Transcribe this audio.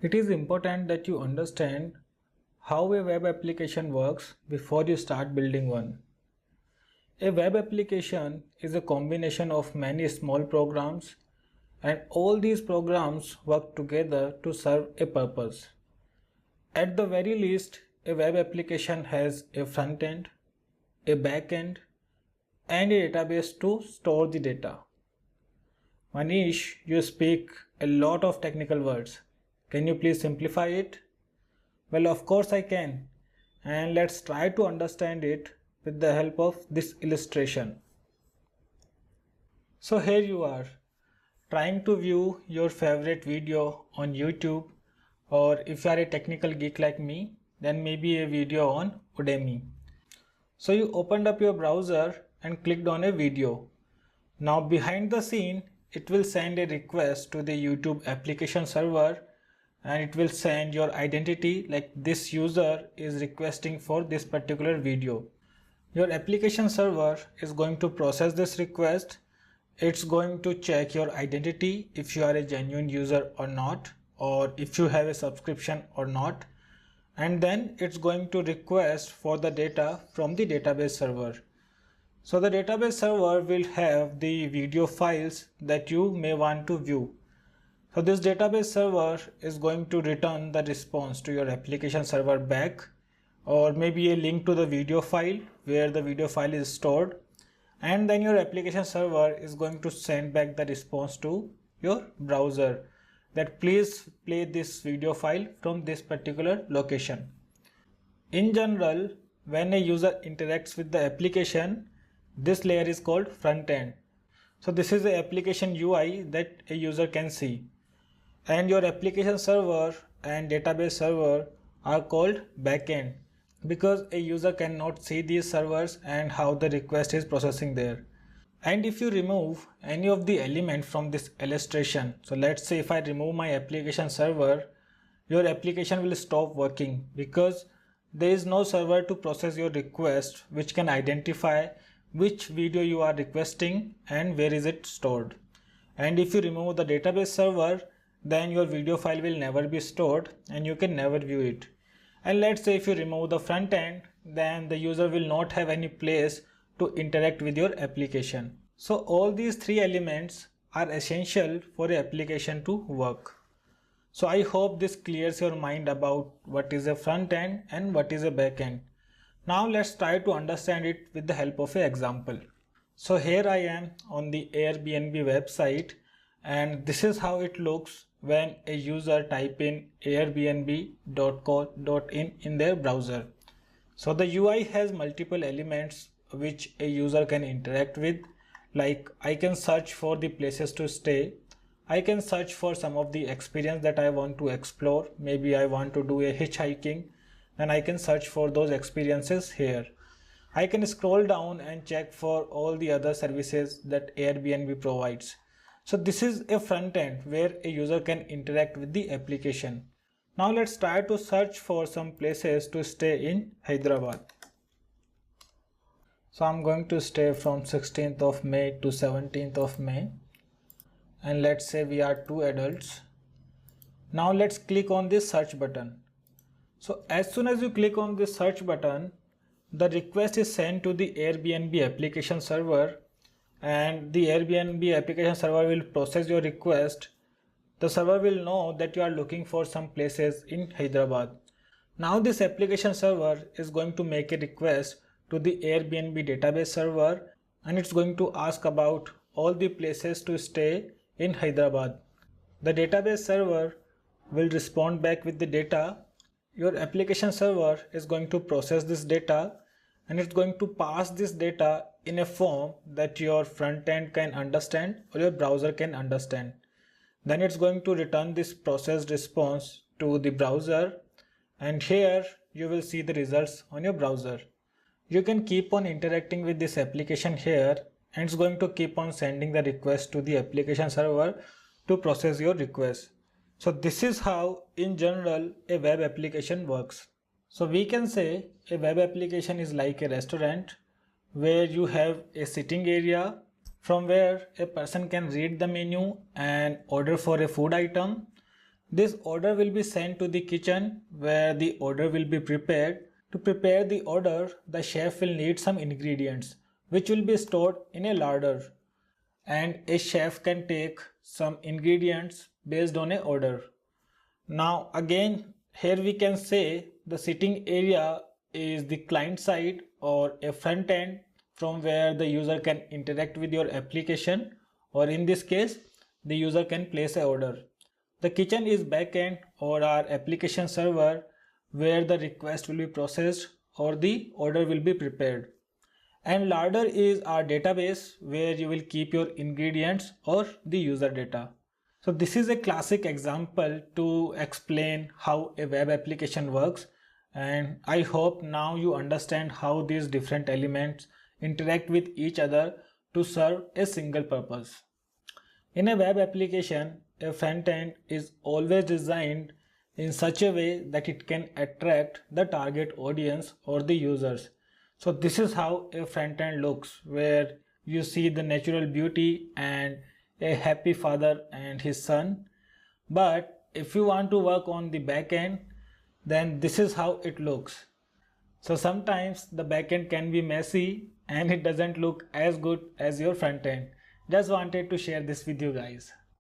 It is important that you understand how a web application works before you start building one. A web application is a combination of many small programs, and all these programs work together to serve a purpose. At the very least, a web application has a front end, a back end, and a database to store the data. Manish, you speak a lot of technical words. Can you please simplify it? Well, of course I can. And let's try to understand it with the help of this illustration. So here you are, trying to view your favorite video on YouTube, or if you are a technical geek like me, then maybe a video on Udemy. So you opened up your browser and clicked on a video. Now behind the scene, it will send a request to the YouTube application server, and it will send your identity like this user is requesting for this particular video. Your application server is going to process this request. It's going to check your identity if you are a genuine user or not, or if you have a subscription or not, and then it's going to request for the data from the database server. So the database server will have the video files that you may want to view. So this database server is going to return the response to your application server back, or maybe a link to the video file where the video file is stored, and then your application server is going to send back the response to your browser that please play this video file from this particular location. In general, when a user interacts with the application, this layer is called front end. So this is the application UI that a user can see, and your application server and database server are called backend because a user cannot see these servers and how the request is processing there. And if you remove any of the element from this illustration, so let's say if I remove my application server, your application will stop working because there is no server to process your request which can identify which video you are requesting and where is it stored. And if you remove the database server, then your video file will never be stored and you can never view it. And let's say if you remove the front end, then the user will not have any place to interact with your application. So all these three elements are essential for an application to work. So I hope this clears your mind about what is a front end and what is a back end. Now let's try to understand it with the help of an example. So here I am on the Airbnb website, and this is how it looks when a user type in airbnb.co.in in their browser. So the UI has multiple elements which a user can interact with, like I can search for the places to stay. I can search for some of the experience that I want to explore. Maybe I want to do a hitchhiking, then I can search for those experiences here. I can scroll down and check for all the other services that Airbnb provides. So this is a front end where a user can interact with the application. Now let's try to search for some places to stay in Hyderabad. So I'm going to stay from 16th of May to 17th of May. And let's say we are two adults. Now let's click on this search button. So as soon as you click on this search button, the request is sent to the Airbnb application server, and the Airbnb application server will process your request. The server will know that you are looking for some places in Hyderabad. Now this application server is going to make a request to the Airbnb database server, and it's going to ask about all the places to stay in Hyderabad. The database server will respond back with the data. Your application server is going to process this data, and it's going to pass this data in a form that your front end can understand or your browser can understand. Then it's going to return this processed response to the browser, and here you will see the results on your browser. You can keep on interacting with this application here, and it's going to keep on sending the request to the application server to process your request. So this is how in general a web application works. So we can say a web application is like a restaurant where you have a sitting area from where a person can read the menu and order for a food item, This order will be sent to the kitchen where the order will be prepared. To prepare the order, the chef will need some ingredients which will be stored in a larder, and a chef can take some ingredients based on a order. Now again, here we can say the sitting area is the client side or a front end from where the user can interact with your application, or in this case the user can place an order. The kitchen is backend or our application server where the request will be processed or the order will be prepared. And larder is our database where you will keep your ingredients or the user data. So this is a classic example to explain how a web application works, and I hope now you understand how these different elements interact with each other to serve a single purpose. In a web application, a front end is always designed in such a way that it can attract the target audience or the users. So this is how a front end looks, where you see the natural beauty and a happy father and his son. But if you want to work on the back end, then this is how it looks. So sometimes the backend can be messy and it doesn't look as good as your front end. Just wanted to share this with you guys.